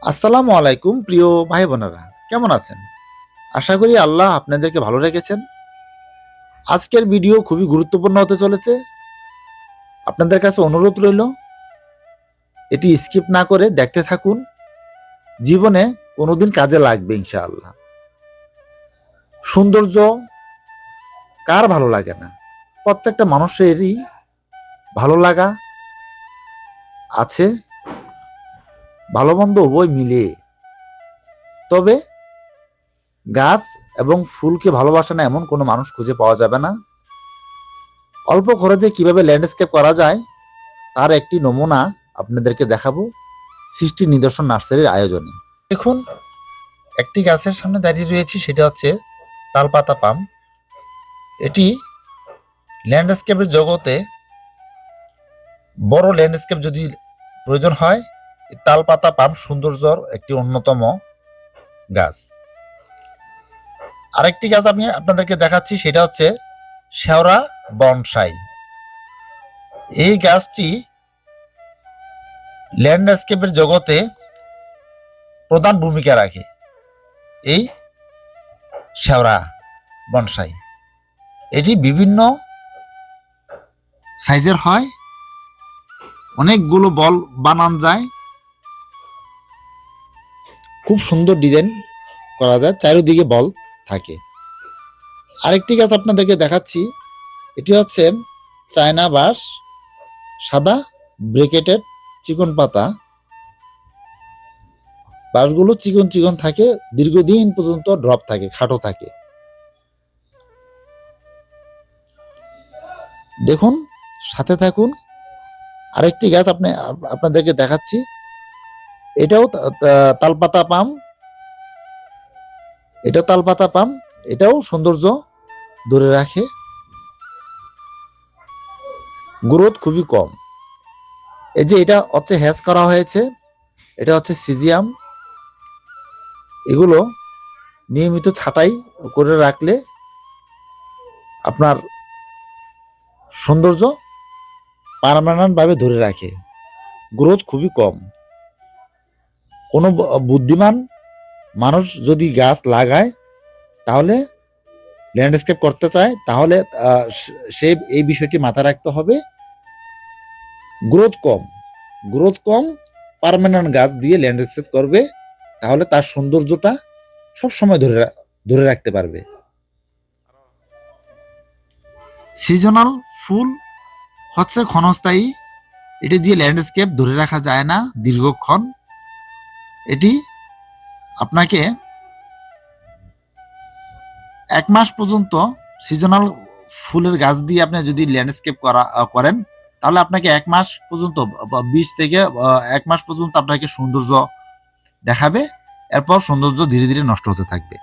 আসসালামু আলাইকুম প্রিয় ভাই বোনেরা, কেমন আছেন? আশা করি আল্লাহ আপনাদেরকে ভালো রেখেছেন। আজকের ভিডিও খুবই গুরুত্বপূর্ণ হতে চলেছে। আপনাদের কাছে অনুরোধ রইল, এটি স্কিপ না করে দেখতে থাকুন। জীবনে কোনোদিন কাজে লাগবে ইনশাআল্লাহ। সৌন্দর্য কার ভালো লাগে না? প্রত্যেকটা মানুষেরই ভালো লাগা আছে, ভালো মন্দ উভয় মিলিয়ে। তবে গাছ এবং ফুলকে ভালোবাসে না এমন কোনো মানুষ খুঁজে পাওয়া যাবে না। অল্প খরচে কিভাবে ল্যান্ডস্কেপ করা যায় তার একটি নমুনা আপনাদেরকে দেখাবো সৃষ্টি নিদর্শন নার্সারির আয়োজনে। দেখুন, একটি গাছের সামনে দাঁড়িয়ে রয়েছি, সেটা হচ্ছে তালপাতা পাম। এটি ল্যান্ডস্কেপের জগতে বড় ল্যান্ডস্কেপ যদি প্রয়োজন হয়, তালপাতা পাম সৌন্দর্যর একটি অন্যতম গাছ। আরেকটি গাছ আমি আপনাদেরকে দেখাচ্ছি, সেটা হচ্ছে শেওড়া বনসাই। এই গাছটি ল্যান্ডস্কেপের জগতে প্রধান ভূমিকা রাখে। এই শেওড়া বনসাই এটি বিভিন্ন সাইজের হয়, অনেকগুলো বল বানান যায়, খুব সুন্দর ডিজাইন করা যায়, চারিদিকে বল থাকে। আরেকটি গাছ আপনাদেরকে দেখাচ্ছি, এটি হচ্ছে চায়না বাঁশ, সাদা ব্রেকেটেড চিকন পাতা। বাঁশগুলো চিকন চিকন থাকে, দীর্ঘদিন পর্যন্ত ড্রপ থাকে, খাটো থাকে। দেখুন, সাথে থাকুন। আরেকটি গাছ আপনাদেরকে দেখাচ্ছি, এটাও তালপাতা পাম। এটাও তালপাতা পাম, এটাও সৌন্দর্য ধরে রাখে, গ্রোথ খুবই কম। এই যে এটা হচ্ছে হ্যাচ করা হয়েছে, এটা হচ্ছে সিজিয়াম। এগুলো নিয়মিত ছাঁটাই করে রাখলে আপনার সৌন্দর্য পার্মানেন্ট ভাবে ধরে রাখে, গ্রোথ খুবই কম। কোনো বুদ্ধিমান মানুষ যদি গাছ লাগায়, তাহলে ল্যান্ডস্কেপ করতে চায়, তাহলে সে এই বিষয়টি মাথায় রাখতে হবে। গ্রোথ কম পার্মানেন্ট গাছ দিয়ে ল্যান্ডস্কেপ করবে, তাহলে তার সৌন্দর্যটা সব সময় ধরে রাখতে পারবে। সিজনাল ফুল হচ্ছে ক্ষণস্থায়ী, এটি দিয়ে ল্যান্ডস্কেপ ধরে রাখা যায় না দীর্ঘক্ষণ। এটি আপনাকে 1 মাস পর্যন্ত সিজনাল ফুলের গাছ দিয়ে আপনি যদি ল্যান্ডস্কেপ করেন, তাহলে আপনাকে 1 মাস পর্যন্ত 20 থেকে 1 মাস পর্যন্ত আপনাকে সৌন্দর্য দেখাবে। এরপর সৌন্দর্য ধীরে ধীরে নষ্ট হতে থাকবে।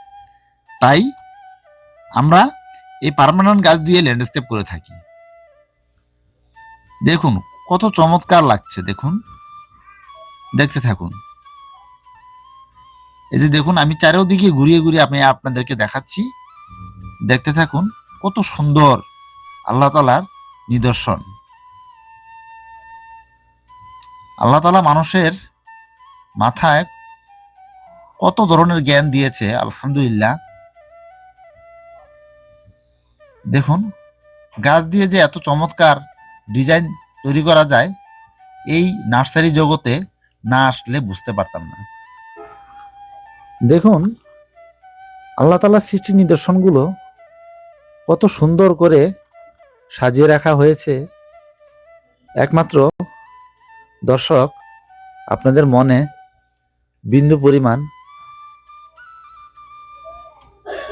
তাই আমরা এই পার্মানেন্ট গাছ দিয়ে ল্যান্ডস্কেপ করে থাকি। দেখুন কত চমৎকার লাগছে, দেখুন, দেখতে থাকুন। এই যে দেখুন, আমি চারিদিকে ঘুরিয়ে ঘুরিয়ে আপনাদেরকে দেখাচ্ছি, দেখতে থাকুন। কত সুন্দর আল্লাহ তাআলার নিদর্শন। আল্লাহ তাআলা মানুষের মাথায় কত ধরনের জ্ঞান দিয়েছে, আলহামদুলিল্লাহ। দেখুন, গাছ দিয়ে যে এত চমৎকার ডিজাইন তৈরি করা যায়, এই নার্সারি জগতে না আসলে বুঝতে পারতাম না। দেখুন, আল্লাহ তাআলার সৃষ্টি নিদর্শনগুলো কত সুন্দর করে সাজিয়ে রাখা হয়েছে। একমাত্র দর্শক আপনাদের মনে বিন্দু পরিমাণ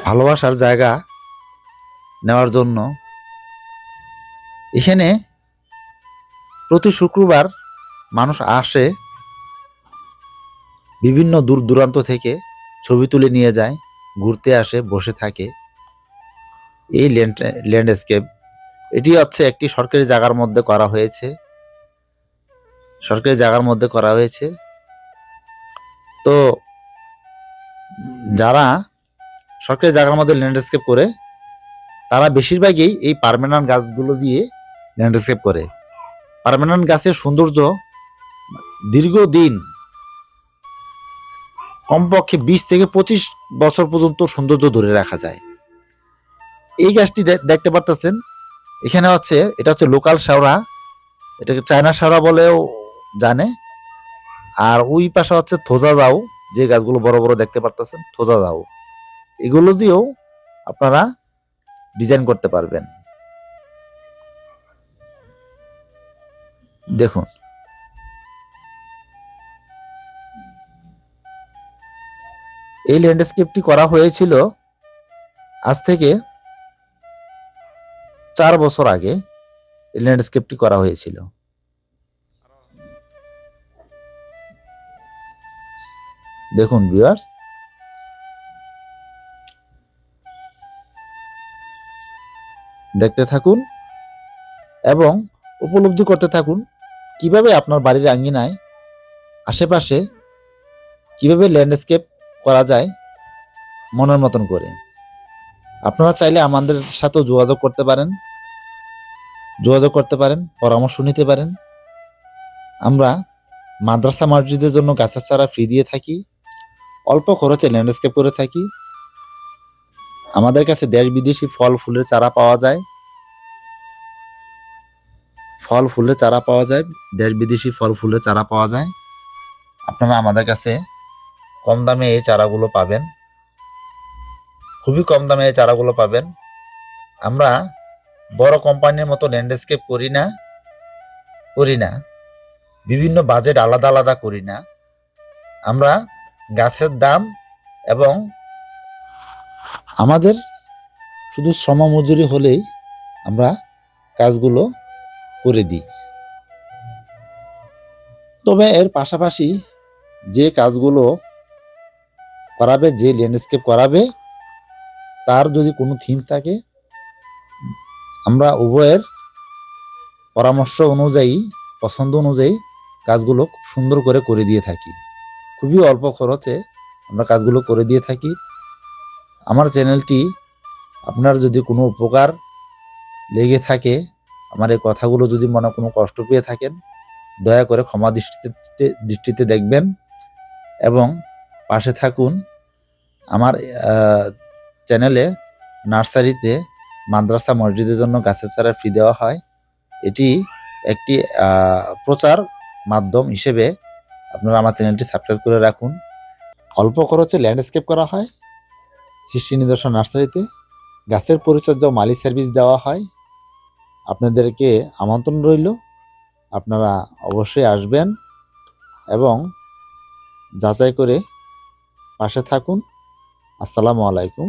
ভালোবাসার জায়গা নেওয়ার জন্য এখানে প্রতি শুক্রবার মানুষ আসে, বিভিন্ন দূর দূরান্ত থেকে ছবি তুলে নিয়ে যায়, ঘুরতে আসে, বসে থাকে। এই ল্যান্ডস্কেপ এটি হচ্ছে একটি সরকারি জায়গার মধ্যে করা হয়েছে, তো যারা সরকারি জায়গার মধ্যে ল্যান্ডস্কেপ করে, তারা বেশিরভাগই এই পার্মানেন্ট গাছগুলো দিয়ে ল্যান্ডস্কেপ করে। পার্মানেন্ট গাছের সৌন্দর্য দীর্ঘদিন কমপক্ষে 20 থেকে 25 বছর পর্যন্ত সৌন্দর্য ধরে রাখা যায়। এই গাছটি দেখতে পারতেছেন, এখানে এটা হচ্ছে লোকাল শেওড়া, এটাকে চায়না শেওড়া বলেও জানে। আর ওই পাশে থোজা দাও, যে গাছগুলো বড় বড় দেখতে পারতেছেন, থোজা দাও, এগুলো দিয়েও আপনারা ডিজাইন করতে পারবেন। দেখুন, এই ল্যান্ডস্কেপটি করা হয়েছিল আজ থেকে 4 বছর আগে। এই ল্যান্ডস্কেপটি করা হয়েছিল। দেখুন ভিউয়ার্স, দেখতে থাকুন এবং উপলব্ধি করতে থাকুন কিভাবে আপনার বাড়ির আঙ্গিনায় আশেপাশে কিভাবে ল্যান্ডস্কেপ করা যায় মনের মতন করে। আপনারা চাইলে আমাদের সাথেও যোগাযোগ করতে পারেন, পরামর্শ নিতে পারেন। আমরা মাদ্রাসা মসজিদের জন্য গাছের চারা ফ্রি দিয়ে থাকি, অল্প খরচে ল্যান্ডস্কেপ করে থাকি। আমাদের কাছে দেশ বিদেশি ফল ফুলের চারা পাওয়া যায়, দেশ বিদেশি ফল ফুলের চারা পাওয়া যায়। আপনারা আমাদের কাছে কম দামে এই চারাগুলো পাবেন, খুবই কম দামে এই চারাগুলো পাবেন। আমরা বড় কোম্পানির মতো ল্যান্ডস্কেপ করি না, বিভিন্ন বাজেট আলাদা আলাদা করি না। আমরা গাছের দাম এবং আমাদের শুধু শ্রম মজুরি হলেই আমরা কাজগুলো করে দিই। তবে এর পাশাপাশি যে কাজগুলো করাবে, যে ল্যান্ডস্কেপ করাবে, তার যদি কোনো থিম থাকে, আমরা উভয়ের পরামর্শ অনুযায়ী, পছন্দ অনুযায়ী কাজগুলো খুব সুন্দর করে দিয়ে থাকি। খুবই অল্প খরচে আমরা কাজগুলো করে দিয়ে থাকি। আমার চ্যানেলটি আপনার যদি কোনো উপকার লেগে থাকে, আমার এই কথাগুলো যদি মনে কোনো কষ্ট পেয়ে থাকেন, দয়া করে ক্ষমা দৃষ্টিতে দেখবেন এবং পাশে থাকুন। আমার চ্যানেলে নার্সারিতে মাদ্রাসা মসজিদের জন্য গাছের চারা ফ্রি দেওয়া হয়। এটি একটি প্রচার মাধ্যম হিসেবে আপনারা আমার চ্যানেলটি সাবস্ক্রাইব করে রাখুন। অল্প খরচে ল্যান্ডস্কেপ করা হয় সৃষ্টি নিদর্শন নার্সারিতে। গাছের পরিচর্যা ও মালি সার্ভিস দেওয়া হয়। আপনাদেরকে আমন্ত্রণ রইল, আপনারা অবশ্যই আসবেন এবং যাচাই করে পাশে থাকুন। আসসালামু আলাইকুম।